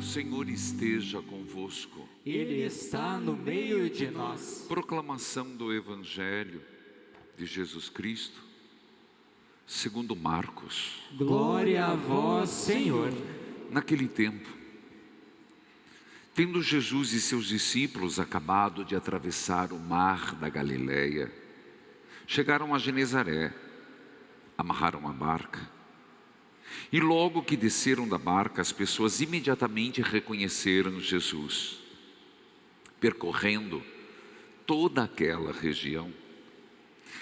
O Senhor esteja convosco. Ele está no meio de nós. Proclamação do Evangelho de Jesus Cristo, segundo Marcos. Glória a vós, Senhor. Naquele tempo, tendo Jesus e seus discípulos acabado de atravessar o mar da Galileia, chegaram a Genezaré, amarraram a barca. E logo que desceram da barca, as pessoas imediatamente reconheceram Jesus, percorrendo toda aquela região.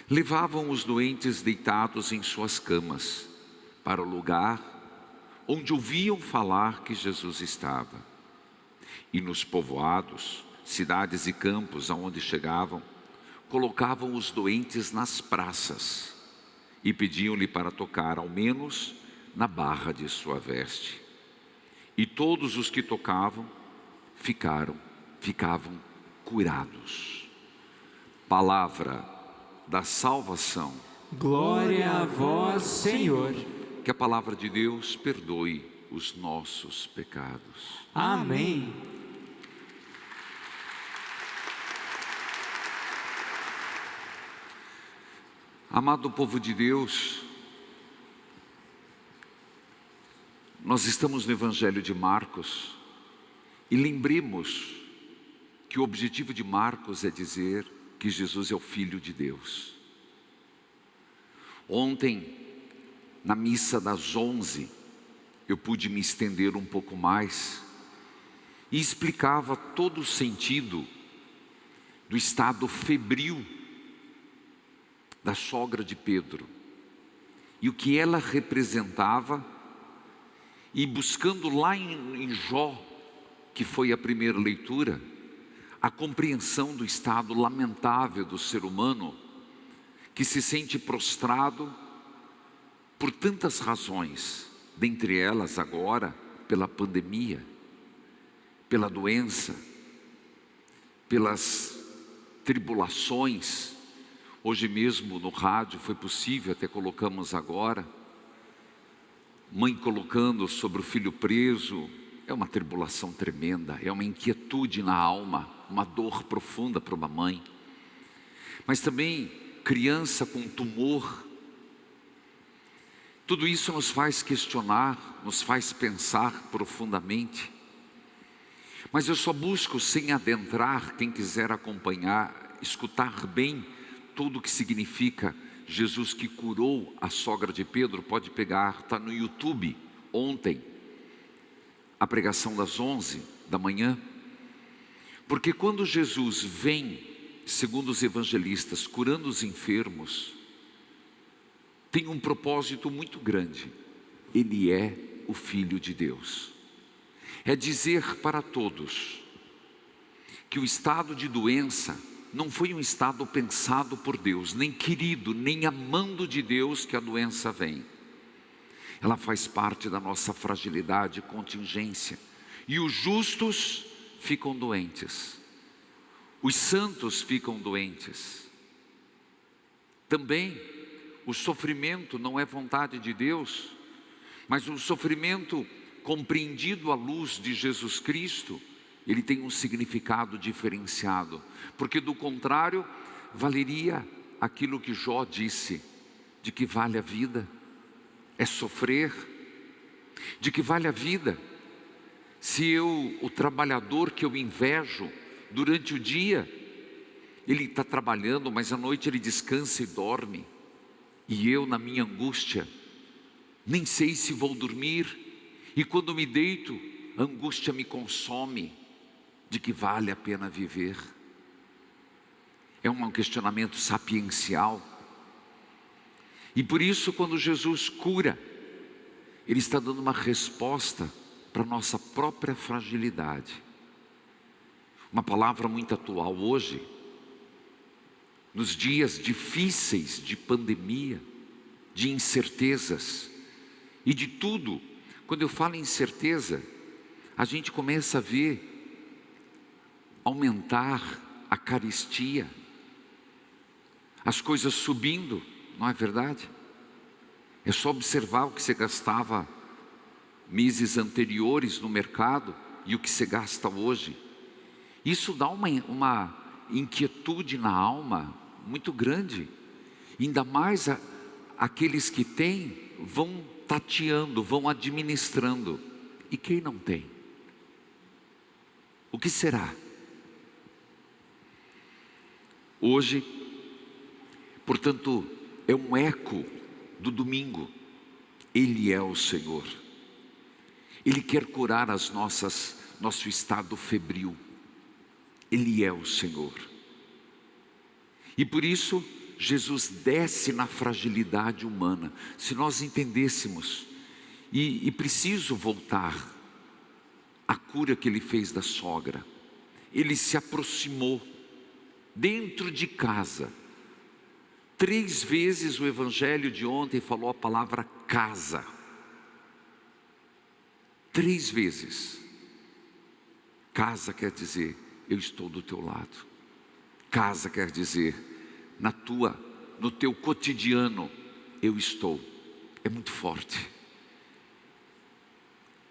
Levavam os doentes deitados em suas camas para o lugar onde ouviam falar que Jesus estava. E nos povoados, cidades e campos aonde chegavam, colocavam os doentes nas praças e pediam-lhe para tocar ao menos na barra de sua veste. E todos os que tocavam ficavam curados. Palavra da salvação. Glória a vós, Senhor. Que a palavra de Deus perdoe os nossos pecados. Amém. Amado povo de Deus, nós estamos no Evangelho de Marcos e lembremos que o objetivo de Marcos é dizer que Jesus é o Filho de Deus. Ontem, na missa das 11, eu pude me estender um pouco mais e explicava todo o sentido do estado febril da sogra de Pedro e o que ela representava. E buscando lá em Jó, que foi a primeira leitura, a compreensão do estado lamentável do ser humano, que se sente prostrado por tantas razões, dentre elas agora, pela pandemia, pela doença, pelas tribulações. Hoje mesmo no rádio foi possível, até colocamos agora, mãe colocando sobre o filho preso. É uma tribulação tremenda, é uma inquietude na alma, uma dor profunda para uma mãe. Mas também criança com tumor. Tudo isso nos faz questionar, nos faz pensar profundamente. Mas eu só busco, sem adentrar, quem quiser acompanhar, escutar bem tudo o que significa Jesus que curou a sogra de Pedro. Pode pegar, está no YouTube, ontem, a pregação das 11 da manhã. Porque quando Jesus vem, segundo os evangelistas, curando os enfermos, tem um propósito muito grande. Ele é o Filho de Deus. É dizer para todos que o estado de doença não foi um estado pensado por Deus, nem querido, nem amando de Deus que a doença vem. Ela faz parte da nossa fragilidade e contingência. E os justos ficam doentes. Os santos ficam doentes. Também o sofrimento não é vontade de Deus, mas o sofrimento compreendido à luz de Jesus Cristo, ele tem um significado diferenciado, porque do contrário, valeria aquilo que Jó disse, de que vale a vida, é sofrer, de que vale a vida, se o trabalhador que eu invejo, durante o dia, ele está trabalhando, mas à noite ele descansa e dorme, e eu na minha angústia, nem sei se vou dormir, e quando me deito, a angústia me consome. De que vale a pena viver? É um questionamento sapiencial. E por isso, quando Jesus cura, Ele está dando uma resposta para a nossa própria fragilidade. Uma palavra muito atual hoje, nos dias difíceis de pandemia, de incertezas e de tudo. Quando eu falo em incerteza, a gente começa a ver aumentar a carestia, as coisas subindo, não é verdade? É só observar o que você gastava meses anteriores no mercado, e o que você gasta hoje, isso dá uma inquietude na alma muito grande. Ainda mais aqueles que têm vão tateando, vão administrando. E quem não tem? O que será? Hoje, portanto, é um eco do domingo. Ele é o Senhor. Ele quer curar nosso estado febril. Ele é o Senhor. E por isso, Jesus desce na fragilidade humana. Se nós entendêssemos, e preciso voltar à cura que ele fez da sogra. Ele se aproximou dentro de casa. 3 vezes o evangelho de ontem falou a palavra casa. 3 vezes. Casa quer dizer, eu estou do teu lado. Casa quer dizer, no teu cotidiano, eu estou. É muito forte.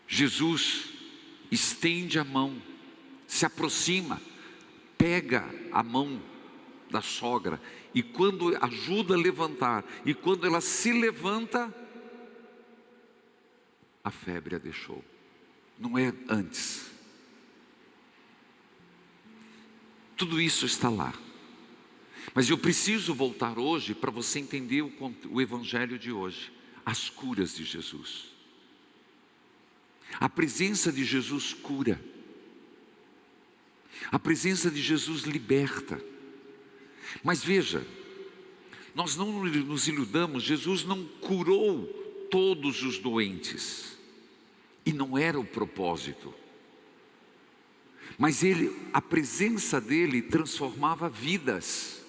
Jesus estende a mão, se aproxima, pega a mão da sogra, e quando ajuda a levantar, e quando ela se levanta, a febre a deixou. Não é antes. Tudo isso está lá. Mas eu preciso voltar hoje para você entender o evangelho de hoje. As curas de Jesus. A presença de Jesus cura. A presença de Jesus liberta. Mas veja, nós não nos iludamos, Jesus não curou todos os doentes. E não era o propósito. Mas a presença dele transformava vidas.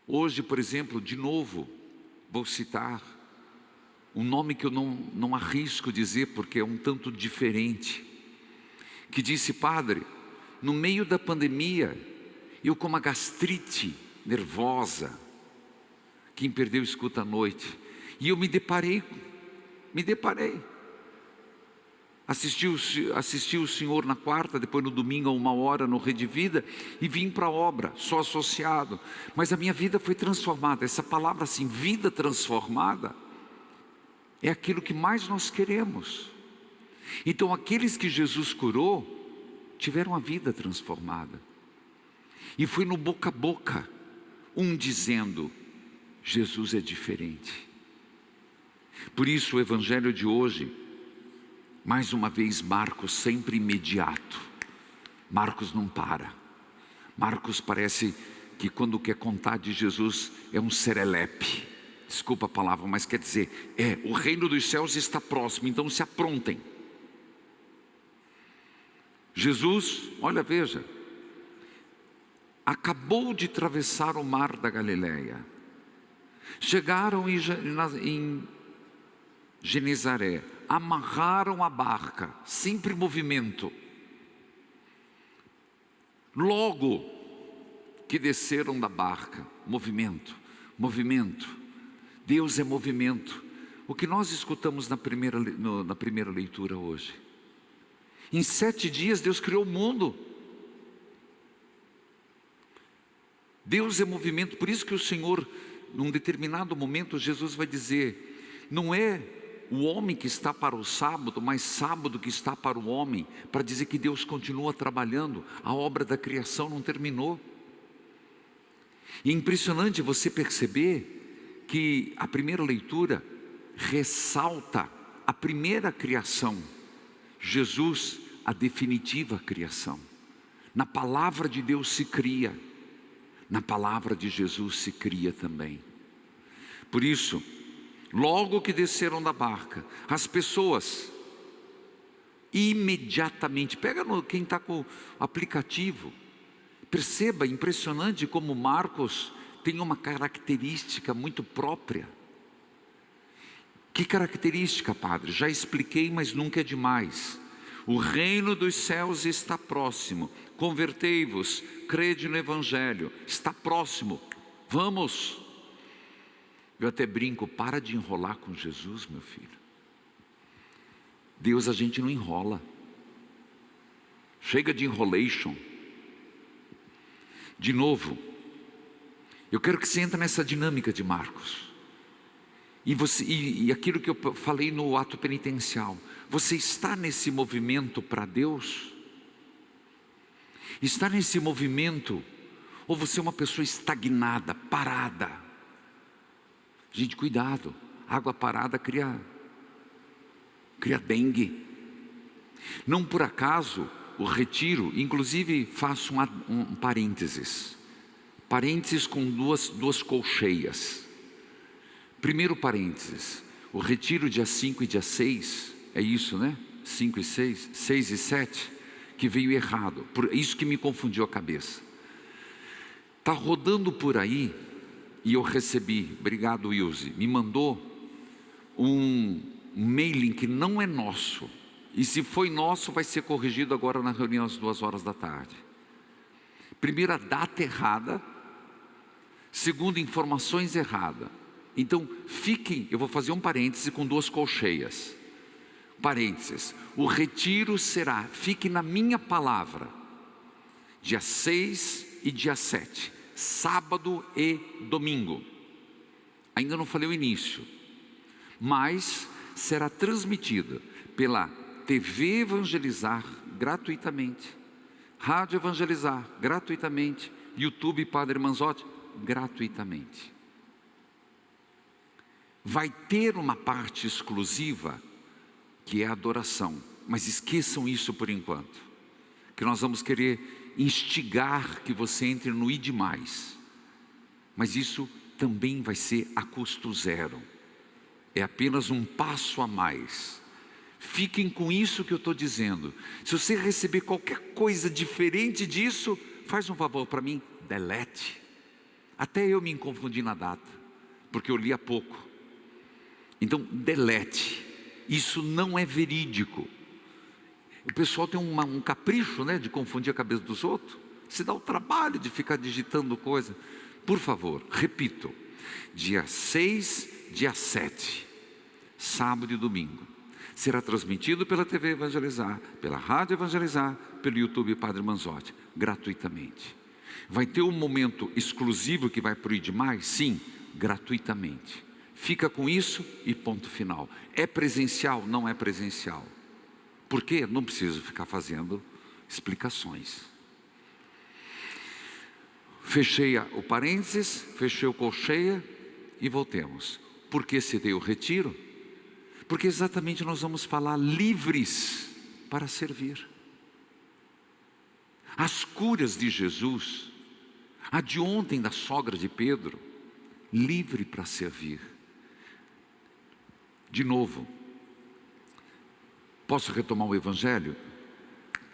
Hoje, por exemplo, de novo, vou citar um nome que eu não arrisco dizer porque é um tanto diferente, que disse: padre, no meio da pandemia, eu com uma gastrite nervosa, quem perdeu escuta à noite, e eu me deparei, assisti o senhor na quarta, depois no domingo a 1h no Rede Vida, e vim para a obra, sou associado, mas a minha vida foi transformada. Essa palavra assim, vida transformada, é aquilo que mais nós queremos. Então aqueles que Jesus curou, tiveram a vida transformada. E foi no boca a boca, um dizendo, Jesus é diferente. Por isso o evangelho de hoje, mais uma vez, Marcos sempre imediato. Marcos não para. Marcos parece que quando quer contar de Jesus é um serelepe. Desculpa a palavra, mas quer dizer, o reino dos céus está próximo, então se aprontem. Jesus, olha, veja, acabou de atravessar o mar da Galileia. Chegaram em Genezaré, amarraram a barca, sempre movimento. Logo que desceram da barca, movimento. Deus é movimento. O que nós escutamos na primeira leitura hoje. Em 7 dias Deus criou o mundo. Deus é movimento. Por isso que o Senhor, num determinado momento, Jesus vai dizer, não é o homem que está para o sábado, mas sábado que está para o homem, para dizer que Deus continua trabalhando, a obra da criação não terminou. E é impressionante você perceber que a primeira leitura ressalta a primeira criação, Jesus, a definitiva criação. Na palavra de Deus se cria, na palavra de Jesus se cria também. Por isso, logo que desceram da barca, as pessoas imediatamente, pega quem está com o aplicativo, perceba, impressionante como Marcos tem uma característica muito própria. Que característica, padre? Já expliquei, mas nunca é demais. O reino dos céus está próximo, convertei-vos, crede no evangelho, está próximo, vamos. Eu até brinco, para de enrolar com Jesus, meu filho. Deus a gente não enrola. Chega de enrolation. De novo, eu quero que você entre nessa dinâmica de Marcos. E aquilo que eu falei no ato penitencial. Você está nesse movimento para Deus? Está nesse movimento? Ou você é uma pessoa estagnada, parada? Gente, cuidado. Água parada cria dengue. Não por acaso o retiro, inclusive faço um parênteses com duas colcheias. Primeiro parênteses, o retiro dia 5 e dia 6, é isso, né? 5 e 6, 6 e 7, que veio errado, por isso que me confundiu a cabeça. Está rodando por aí, e eu recebi, obrigado Wilson, me mandou um mailing que não é nosso, e se foi nosso vai ser corrigido agora na reunião às 2h da tarde. Primeiro, a data errada. Segundo, informações erradas. Então, fiquem, eu vou fazer um parêntese com duas colcheias. Parênteses, o retiro será, fique na minha palavra, dia 6 e dia 7, sábado e domingo. Ainda não falei o início, mas será transmitida pela TV Evangelizar gratuitamente, Rádio Evangelizar gratuitamente, YouTube Padre Manzotti gratuitamente. Vai ter uma parte exclusiva que é a adoração, mas esqueçam isso por enquanto, que nós vamos querer instigar que você entre no ID+, mas isso também vai ser a custo zero, é apenas um passo a mais. Fiquem com isso que eu estou dizendo. Se você receber qualquer coisa diferente disso, faz um favor para mim, delete. Até eu me confundi na data, porque eu li há pouco. Então, delete. Isso não é verídico. O pessoal tem um capricho, né, de confundir a cabeça dos outros. Se dá o trabalho de ficar digitando coisa. Por favor, repito. Dia 6, dia 7, sábado e domingo. Será transmitido pela TV Evangelizar, pela Rádio Evangelizar, pelo YouTube Padre Manzotti, gratuitamente. Vai ter um momento exclusivo que vai para o ID+? Sim, gratuitamente. Fica com isso e ponto final. É presencial? Não é presencial. Por quê? Não preciso ficar fazendo explicações. Fechei o parênteses, fechei o colcheia e voltemos. Por que citei o retiro? Porque exatamente nós vamos falar livres para servir. As curas de Jesus, a de ontem da sogra de Pedro, livre para servir. De novo, posso retomar o Evangelho?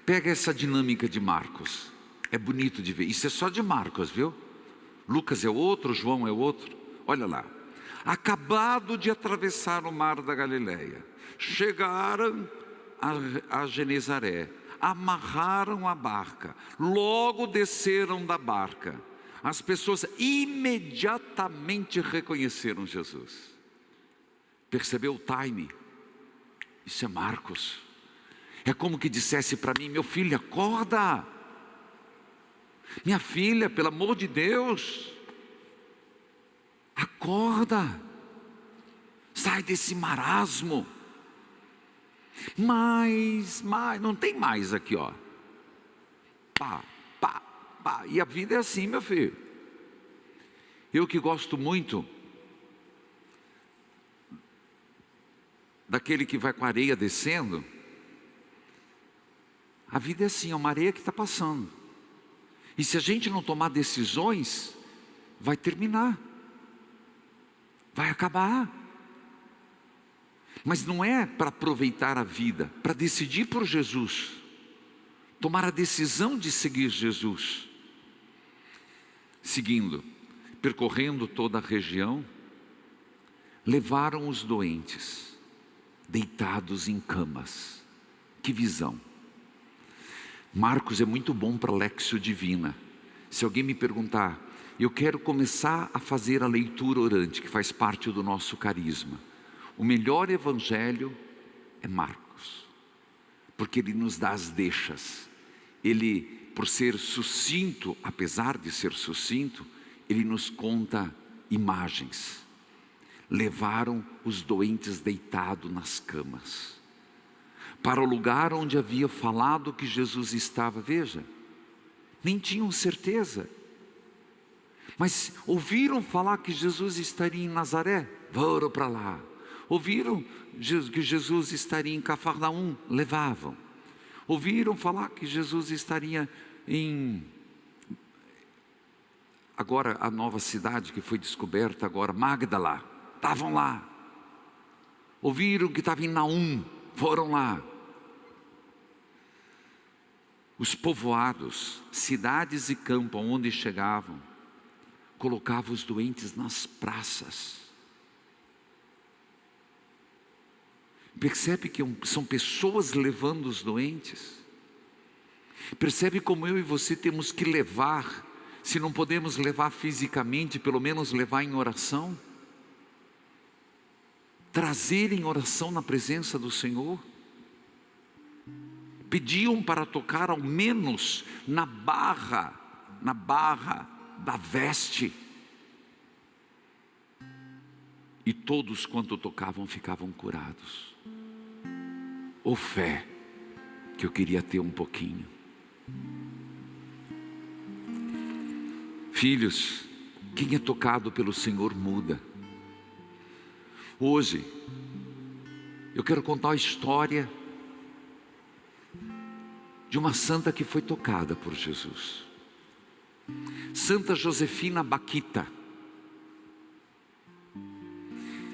Pega essa dinâmica de Marcos, é bonito de ver, isso é só de Marcos, viu? Lucas é outro, João é outro, olha lá. Acabado de atravessar o mar da Galileia, chegaram a Genezaré, amarraram a barca, logo desceram da barca. As pessoas imediatamente reconheceram Jesus. Percebeu o time? Isso é Marcos. É como que dissesse para mim: meu filho, acorda. Minha filha, pelo amor de Deus, acorda. Sai desse marasmo. Mas, não tem mais aqui, ó. Pá. E a vida é assim, meu filho. Eu que gosto muito daquele que vai com a areia descendo. A vida é assim, é uma areia que está passando. E se a gente não tomar decisões, vai terminar. Vai acabar. Mas não é para aproveitar a vida, para decidir por Jesus. Tomar a decisão de seguir Jesus. Seguindo, percorrendo toda a região, levaram os doentes, deitados em camas. Que visão! Marcos é muito bom para Léxio Divina. Se alguém me perguntar, eu quero começar a fazer a leitura orante, que faz parte do nosso carisma. O melhor evangelho é Marcos. porque Ele nos dá as deixas. Ele, por ser sucinto, apesar de ser sucinto, Ele nos conta imagens. Levaram os doentes deitados nas camas para o lugar onde havia falado que Jesus estava. Veja, nem tinham certeza, mas ouviram falar que Jesus estaria em Nazaré, foram para lá. Ouviram que Jesus estaria em Cafarnaum, levavam. Ouviram falar que Jesus estaria em... agora a nova cidade que foi descoberta agora, Magdala, estavam lá. Ouviram que estava em Naum, foram lá. Os povoados, cidades e campo onde chegavam, colocavam os doentes nas praças. Percebe que são pessoas levando os doentes? Percebe como eu e você temos que levar, se não podemos levar fisicamente, pelo menos levar em oração? Trazer em oração na presença do Senhor? Pediam para tocar ao menos na barra da veste. E todos quanto tocavam ficavam curados. Ô fé, que eu queria ter um pouquinho. Filhos, quem é tocado pelo Senhor muda. Hoje, eu quero contar a história de uma santa que foi tocada por Jesus. Santa Josefina Baquita.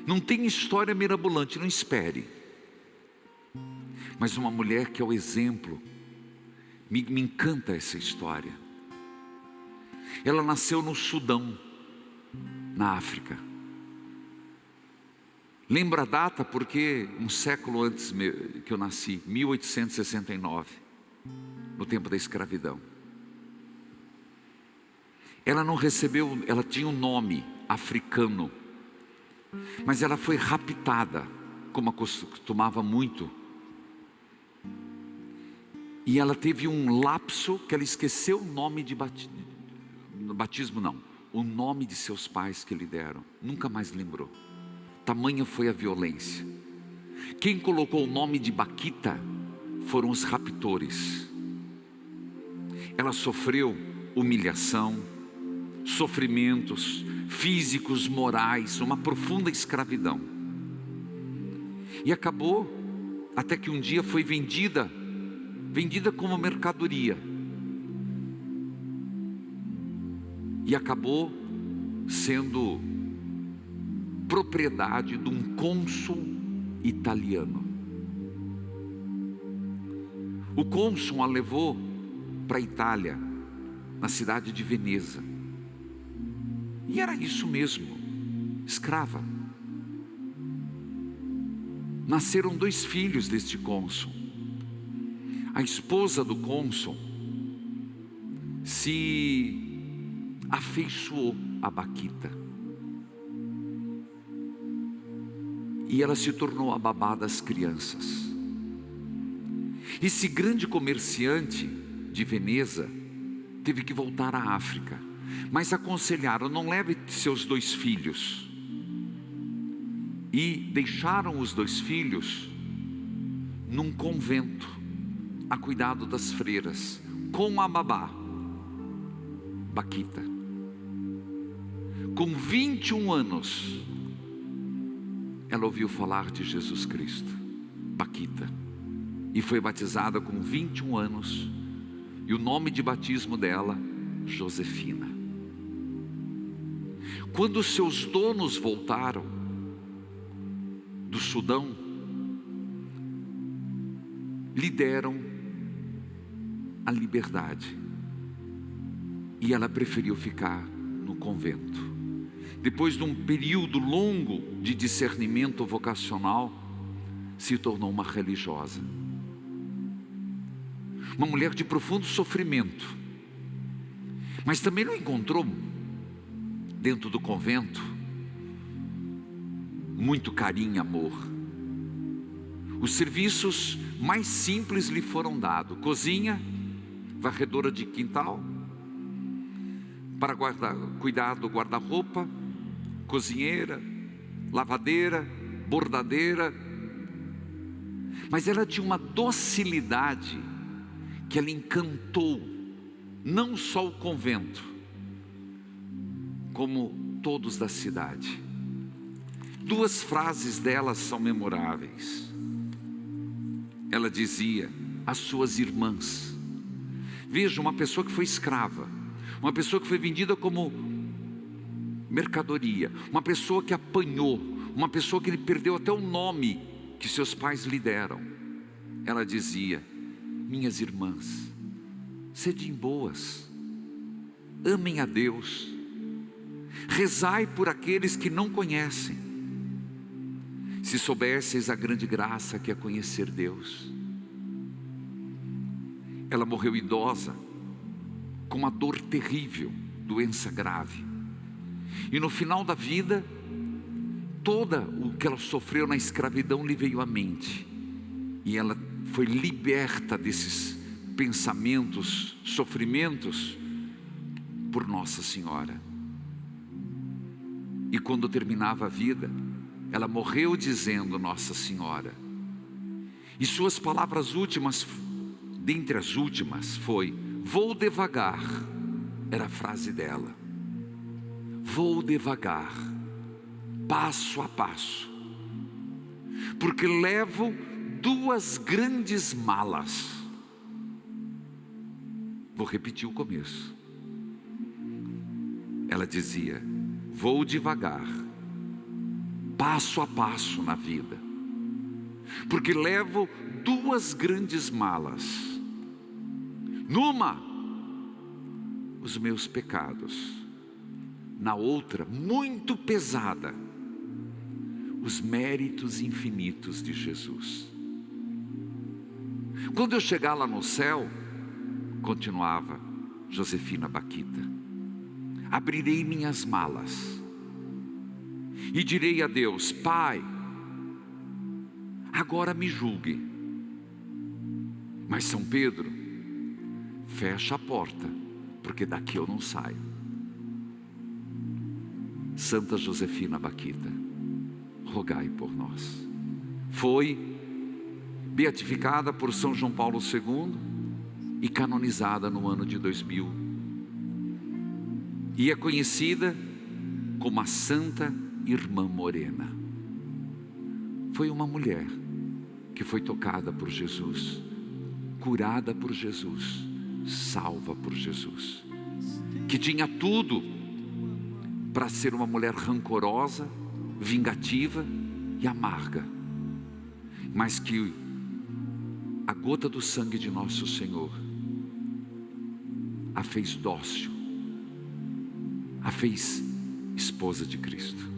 Não tem história mirabolante, não espere. Mas uma mulher que é o exemplo. Me encanta essa história. Ela nasceu no Sudão, na África. Lembro a data porque um século antes que eu nasci, 1869. No tempo da escravidão. Ela não recebeu, ela tinha um nome africano, mas ela foi raptada, como acostumava muito. E ela teve um lapso que ela esqueceu o nome de batismo, não, o nome de seus pais que lhe deram, nunca mais lembrou. Tamanha foi a violência. Quem colocou o nome de Baquita foram os raptores. Ela sofreu humilhação, sofrimentos físicos, morais, uma profunda escravidão. E acabou, até que um dia foi vendida como mercadoria. E acabou sendo propriedade de um cônsul italiano. O cônsul a levou para a Itália, na cidade de Veneza. E era isso mesmo, escrava. Nasceram 2 filhos deste cônsul. A esposa do cônsul se afeiçoou a Baquita. E ela se tornou a babá das crianças. Esse grande comerciante de Veneza teve que voltar à África, mas aconselharam: não leve seus 2 filhos. E deixaram os 2 filhos num convento, a cuidado das freiras, com a babá Baquita. Com 21 anos, ela ouviu falar de Jesus Cristo, Baquita, e foi batizada com 21 anos, e o nome de batismo dela, Josefina. Quando seus donos voltaram do Sudão, lhe deram a liberdade, e ela preferiu ficar no convento. Depois de um período longo de discernimento vocacional, se tornou uma religiosa. Uma mulher de profundo sofrimento, mas também não encontrou dentro do convento muito carinho e amor. Os serviços mais simples lhe foram dados: cozinha, varredora de quintal, para cuidar do guarda-roupa, cozinheira, lavadeira, bordadeira. Mas ela tinha uma docilidade que ela encantou não só o convento, como todos da cidade. Duas frases dela são memoráveis. Ela dizia: as suas irmãs. Veja, uma pessoa que foi escrava, uma pessoa que foi vendida como mercadoria, uma pessoa que apanhou, uma pessoa que perdeu até o nome que seus pais lhe deram. Ela dizia: minhas irmãs, sejam boas, amem a Deus, rezai por aqueles que não conhecem. Se soubesseis a grande graça que é conhecer Deus. Ela morreu idosa, com uma dor terrível, doença grave. E no final da vida, toda o que ela sofreu na escravidão lhe veio à mente. E ela foi liberta desses pensamentos, sofrimentos, por Nossa Senhora. E quando terminava a vida, ela morreu dizendo Nossa Senhora. E suas palavras últimas, dentre as últimas, foi: vou devagar. Era a frase dela. Vou devagar, passo a passo, porque levo duas grandes malas. Vou repetir o começo. Ela dizia: vou devagar, passo a passo na vida, porque levo duas grandes malas. Numa, os meus pecados; na outra, muito pesada, os méritos infinitos de Jesus. Quando eu chegar lá no céu, continuava Josefina Baquita, abrirei minhas malas e direi a Deus: Pai, agora me julgue. Mas São Pedro, fecha a porta, porque daqui eu não saio. Santa Josefina Baquita, rogai por nós. Foi beatificada por São João Paulo II e canonizada no ano de 2000. E é conhecida como a Santa Irmã Morena. Foi uma mulher que foi tocada por Jesus, curada por Jesus, salva por Jesus, que tinha tudo para ser uma mulher rancorosa, vingativa e amarga, mas que a gota do sangue de nosso Senhor a fez dócil, a fez esposa de Cristo.